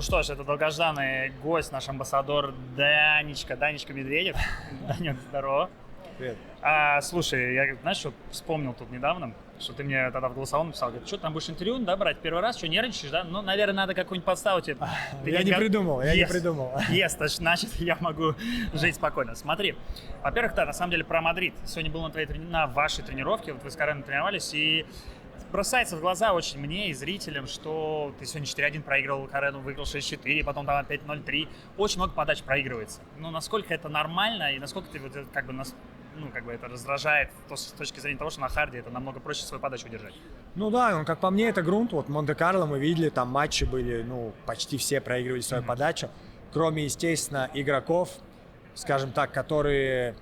что ж, это долгожданный гость, наш амбассадор Данечка Медведев. Данек, здорово. Привет. Слушай, я, знаешь, что вспомнил тут недавно, что ты мне тогда в голосовом написал, говорит, что, там будешь интервью, да, брать первый раз, что, нервничаешь, да? Ну, наверное, надо какую-нибудь подставу тебе. Я не придумал. Yes, значит, я могу жить спокойно. Смотри, во-первых, да, на самом деле про Мадрид. Сегодня был на вашей тренировке, вот вы с Кареном тренировались, и бросается в глаза очень мне и зрителям, что ты сегодня 4-1 проигрывал Карену, выиграл 6-4, потом там опять 0-3. Очень много подач проигрывается. Но насколько это нормально и насколько ты вот как бы нас, ну, как бы это раздражает с точки зрения того, что на харде это намного проще свою подачу удержать? Ну да, как по мне, это грунт. Вот Монте-Карло мы видели, там матчи были, ну, почти все проигрывали свою подачу. Кроме, естественно, игроков, скажем так, которые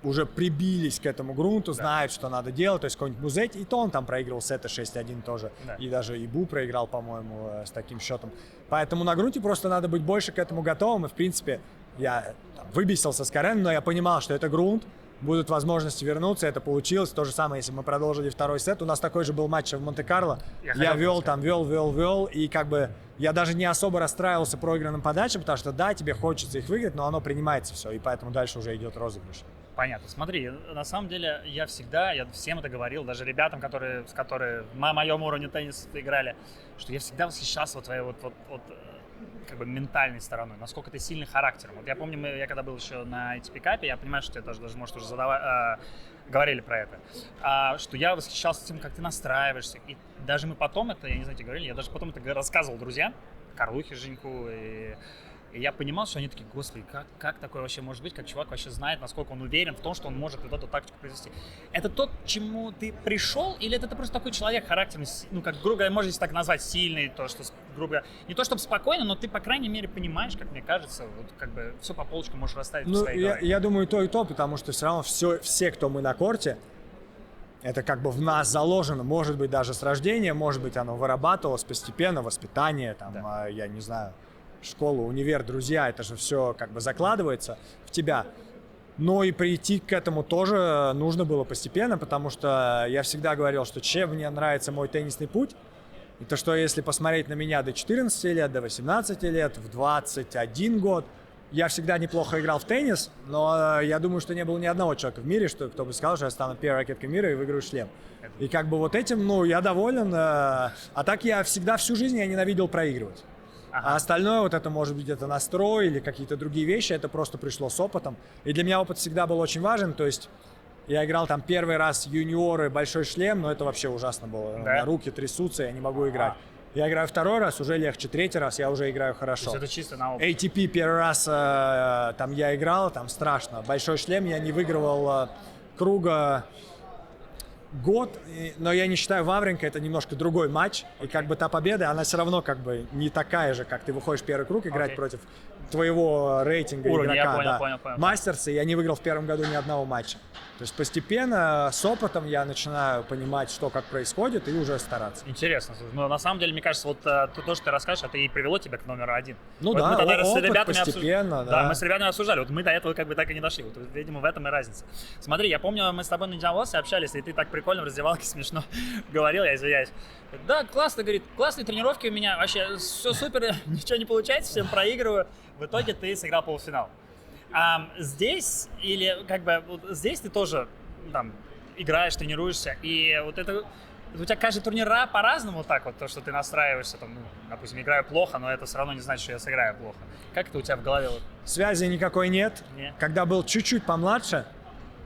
уже прибились к этому грунту, знают, что надо делать. То есть какой-нибудь Музетти, и то он там проигрывал сеты 6-1 тоже. Да. И даже Ибу проиграл, по-моему, с таким счетом. Поэтому на грунте просто надо быть больше к этому готовым. И, в принципе, я выбесился с Кареном, но я понимал, что это грунт. Будут возможности вернуться, это получилось. То же самое, если мы продолжили второй сет. У нас такой же был матч в Монте-Карло. Я вел, и как бы я даже не особо расстраивался проигранным подачам, потому что да, тебе хочется их выиграть, но оно принимается все, и поэтому дальше уже идет розыгрыш. Понятно. Смотри, на самом деле я всем это говорил, даже ребятам, которые на моем уровне тенниса играли, что я всегда восхищался твоей вот как бы ментальной стороной, насколько ты сильный характером. Вот я помню, я когда был еще на ATP Cup, я понимаю, что тебе тоже, может, уже говорили про это, что я восхищался тем, как ты настраиваешься. И даже мы потом это, я не знаю, тебе говорили, я даже потом это рассказывал друзьям, Карлухе, Женьку, и я понимал, что они такие, господи, как такое вообще может быть, как чувак вообще знает, насколько он уверен в том, что он может вот эту тактику произвести. Это то, к чему ты пришел, или это ты просто такой человек характерный, ну, как грубо говоря, можно здесь так назвать, сильный, то, что, грубо говоря, не то чтобы спокойно, но ты, по крайней мере, понимаешь, как мне кажется, вот как бы все по полочкам можешь расставить в своей голове. Я думаю, и то, потому что все равно все, кто мы на корте, это как бы в нас заложено, может быть, даже с рождения, может быть, оно вырабатывалось постепенно, воспитание, там, да. Я не знаю, школа, универ, друзья, это же все как бы закладывается в тебя. Но и прийти к этому тоже нужно было постепенно, потому что я всегда говорил, что чем мне нравится мой теннисный путь, это что если посмотреть на меня до 14 лет, до 18 лет, в 21 год, я всегда неплохо играл в теннис, но я думаю, что не было ни одного человека в мире, кто бы сказал, что я стану первой ракеткой мира и выиграю шлем. И как бы вот этим, ну, я доволен. А так я всегда, всю жизнь я ненавидел проигрывать. А остальное, вот это может быть это настрой или какие-то другие вещи, это просто пришло с опытом. И для меня опыт всегда был очень важен, то есть я играл там первый раз юниоры, большой шлем, но это вообще ужасно было. Да? У меня руки трясутся, я не могу играть. Я играю второй раз, уже легче, третий раз я уже играю хорошо. То есть это чисто на опыт. ATP первый раз там я играл, там страшно. Большой шлем я не выигрывал круга год, но я не считаю Вавринка, это немножко другой матч. И как бы та победа, она все равно как бы не такая же, как ты выходишь в первый круг играть против твоего рейтинга уровня, игрока. Я понял. Мастерсы, я не выиграл в первом году ни одного матча. То есть постепенно, с опытом я начинаю понимать, что как происходит, и уже стараться. Интересно. Но на самом деле, мне кажется, вот то, что ты расскажешь, это и привело тебя к номеру один. Ну вот да, мы тогда опыт с ребятами постепенно, да, мы с ребятами обсуждали. Вот мы до этого как бы так и не дошли. Вот, видимо, в этом и разница. Смотри, я помню, мы с тобой на Диавосе общались, и ты так прикольно в раздевалке смешно говорил, я извиняюсь. Да, классно, говорит, классные тренировки у меня, вообще все супер, ничего не получается, всем проигрываю. В итоге ты сыграл полуфинал. А здесь, или как бы, вот здесь ты тоже там играешь, тренируешься, и вот это, у тебя каждый турнир по-разному так вот, то, что ты настраиваешься, там, ну, допустим, играю плохо, но это все равно не значит, что я сыграю плохо. Как это у тебя в голове? Вот? Связи никакой нет. Когда был чуть-чуть помладше,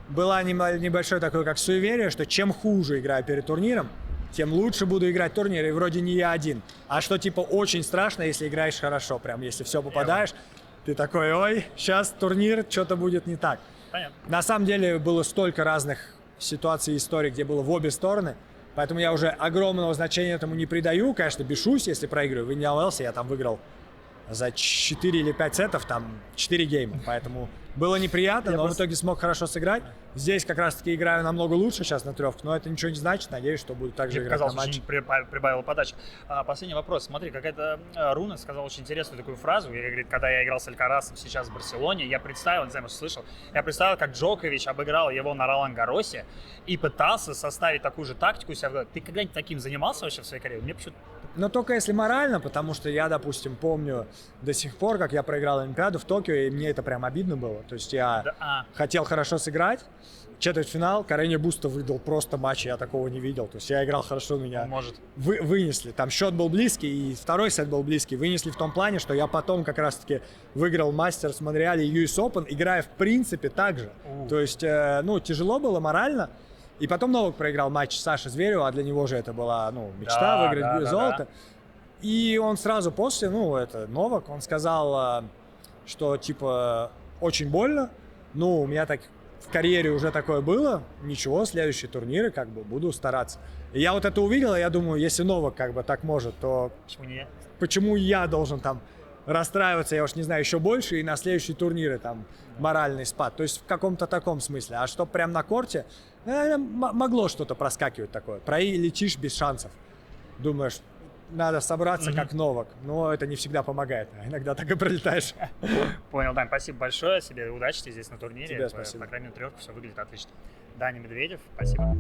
было небольшое такое, как суеверие, что чем хуже играю перед турниром, тем лучше буду играть турниры, и вроде не я один. А что, типа, очень страшно, если играешь хорошо, прям, если все попадаешь, ты такой, ой, сейчас турнир, что-то будет не так. Понятно. На самом деле было столько разных ситуаций и историй, где было в обе стороны, поэтому я уже огромного значения этому не придаю. Конечно, бешусь, если проигрываю. В Индиан Уэллсе я там выиграл за 4 или 5 сетов, там 4 гейма, поэтому было неприятно, Я но просто- в итоге смог хорошо сыграть. Здесь как раз-таки играю намного лучше сейчас на трёвку, но это ничего не значит. Надеюсь, что буду так же Мне играть на показалось, матче. очень прибавила подачи. Последний вопрос. Смотри, какая-то Руна сказал очень интересную такую фразу. Я, говорит, когда я играл с Алькарасом сейчас в Барселоне, я представил, не знаю, может, слышал, я представил, как Джокович обыграл его на Ролан-Гарросе и пытался составить такую же тактику у себя в голове. Ты когда-нибудь таким занимался вообще в своей карьере? Мне почему-то... Но только если морально, потому что я, допустим, помню до сих пор, как я проиграл Олимпиаду в Токио, и мне это прям обидно было. То есть я хотел хорошо сыграть, четвертьфинал, Карене Буста выдал просто матч, я такого не видел. То есть я играл хорошо, меня Может. вынесли. Там счет был близкий, и второй сет был близкий. Вынесли в том плане, что я потом как раз-таки выиграл Мастерс в Монреале и US Open, играя в принципе так же. То есть, ну, тяжело было морально. И потом Новак проиграл матч Саше Звереву, а для него же это была, ну, мечта Да, выиграть да, золото. да. И он сразу после, ну, это Новак, он сказал, что, типа, очень больно. Ну, у меня так в карьере уже такое было. Ничего, следующие турниры, как бы, буду стараться. И я вот это увидел, и я думаю, если Новак, как бы, так может, то Почему не? почему я должен там расстраиваться, я уж не знаю, еще больше, и на следующие турниры там моральный спад. То есть в каком-то таком смысле. А что прям на корте, могло что-то проскакивать такое. Летишь без шансов. Думаешь, надо собраться как Новак. Но это не всегда помогает. А иногда так и пролетаешь. Понял, Дань, спасибо большое. Себе удачи тебе здесь на турнире. Тебе спасибо. По крайней мере, трёхка все выглядит отлично. Даня Медведев, спасибо.